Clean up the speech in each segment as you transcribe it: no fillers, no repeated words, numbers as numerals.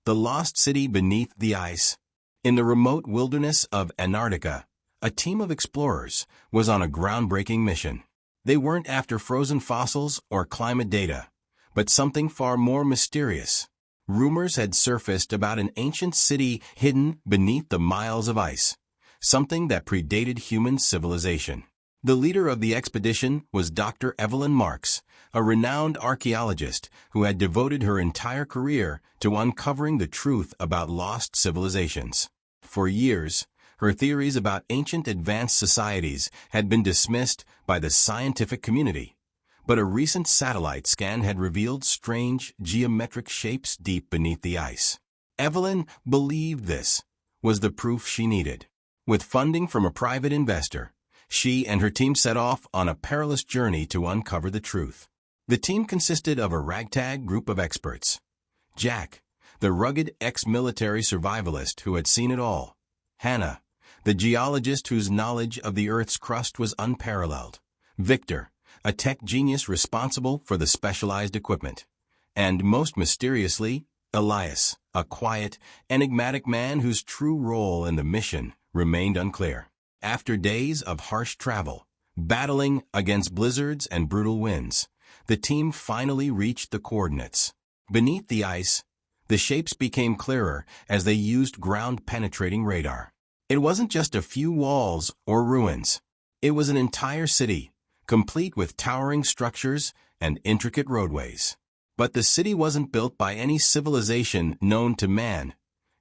The Lost City Beneath the Ice. In the remote wilderness of Antarctica, a team of explorers was on a groundbreaking mission. They weren't after frozen fossils or climate data, but something far more mysterious. Rumors had surfaced about an ancient city hidden beneath the miles of ice, something that predated human civilization. The leader of the expedition was Dr. Evelyn Marks, a renowned archaeologist who had devoted her entire career to uncovering the truth about lost civilizations. For years, her theories about ancient advanced societies had been dismissed by the scientific community, but a recent satellite scan had revealed strange geometric shapes deep beneath the ice. Evelyn believed this was the proof she needed. With funding from a private investor, she and her team set off on a perilous journey to uncover the truth. The team consisted of a ragtag group of experts. Jack, the rugged ex-military survivalist who had seen it all. Hannah, the geologist whose knowledge of the Earth's crust was unparalleled. Victor, a tech genius responsible for the specialized equipment. And most mysteriously, Elias, a quiet, enigmatic man whose true role in the mission remained unclear. After days of harsh travel, battling against blizzards and brutal winds, the team finally reached the coordinates. Beneath the ice, the shapes became clearer as they used ground-penetrating radar. It wasn't just a few walls or ruins. It was an entire city, complete with towering structures and intricate roadways. But the city wasn't built by any civilization known to man.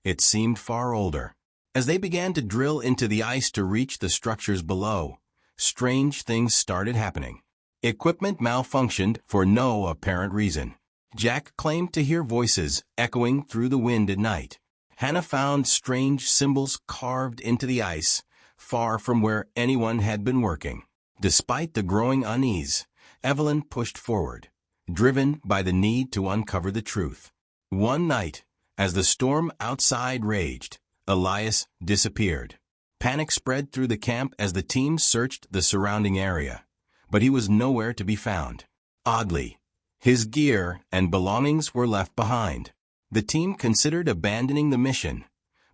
It seemed far older. As they began to drill into the ice to reach the structures below, strange things started happening. Equipment malfunctioned for no apparent reason. Jack claimed to hear voices echoing through the wind at night. Hannah found strange symbols carved into the ice, far from where anyone had been working. Despite the growing unease, Evelyn pushed forward, driven by the need to uncover the truth. One night, as the storm outside raged, Elias disappeared. Panic spread through the camp as the team searched the surrounding area, but he was nowhere to be found. Oddly, his gear and belongings were left behind. The team considered abandoning the mission,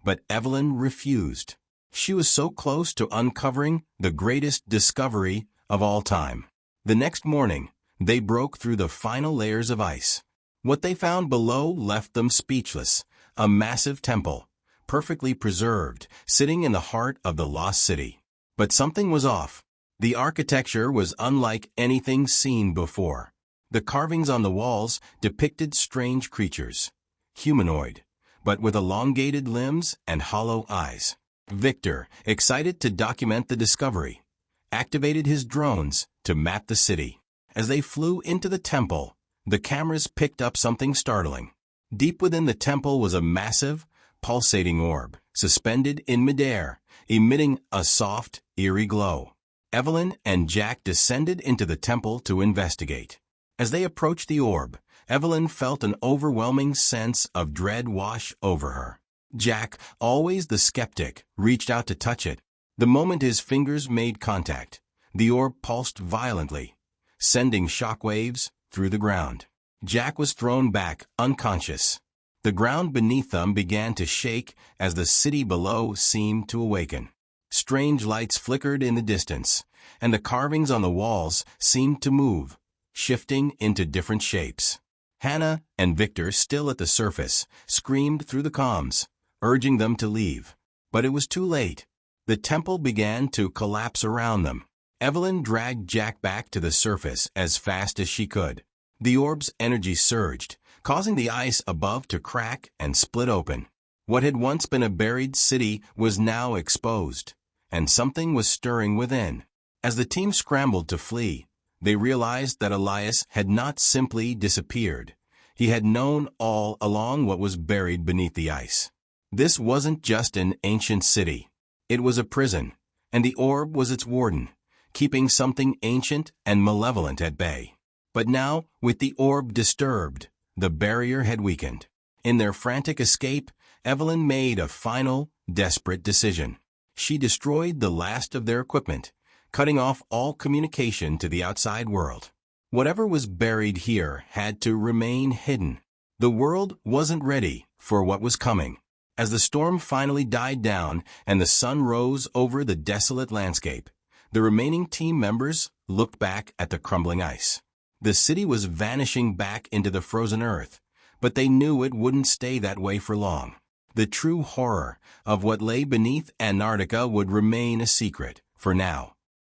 but Evelyn refused. She was so close to uncovering the greatest discovery of all time. The next morning, they broke through the final layers of ice. What they found below left them speechless: a massive temple, perfectly preserved, sitting in the heart of the lost city. But something was off. The architecture was unlike anything seen before. The carvings on the walls depicted strange creatures, humanoid, but with elongated limbs and hollow eyes. Victor, excited to document the discovery, activated his drones to map the city. As they flew into the temple, the cameras picked up something startling. Deep within the temple was a massive, pulsating orb, suspended in midair, emitting a soft, eerie glow. Evelyn and Jack descended into the temple to investigate. As they approached the orb, Evelyn felt an overwhelming sense of dread wash over her. Jack, always the skeptic, reached out to touch it. The moment his fingers made contact, the orb pulsed violently, sending shockwaves through the ground. Jack was thrown back, unconscious. The ground beneath them began to shake as the city below seemed to awaken. Strange lights flickered in the distance, and the carvings on the walls seemed to move, shifting into different shapes. Hannah and Victor, still at the surface, screamed through the comms, urging them to leave. But it was too late. The temple began to collapse around them. Evelyn dragged Jack back to the surface as fast as she could. The orb's energy surged, causing the ice above to crack and split open. What had once been a buried city was now exposed, and something was stirring within. As the team scrambled to flee, they realized that Elias had not simply disappeared. He had known all along what was buried beneath the ice. This wasn't just an ancient city. It was a prison, and the orb was its warden, keeping something ancient and malevolent at bay. But now, with the orb disturbed, the barrier had weakened. In their frantic escape, Evelyn made a final, desperate decision. She destroyed the last of their equipment, cutting off all communication to the outside world. Whatever was buried here had to remain hidden. The world wasn't ready for what was coming. As the storm finally died down and the sun rose over the desolate landscape, the remaining team members looked back at the crumbling ice. The city was vanishing back into the frozen earth, but they knew it wouldn't stay that way for long. The true horror of what lay beneath Antarctica would remain a secret for now.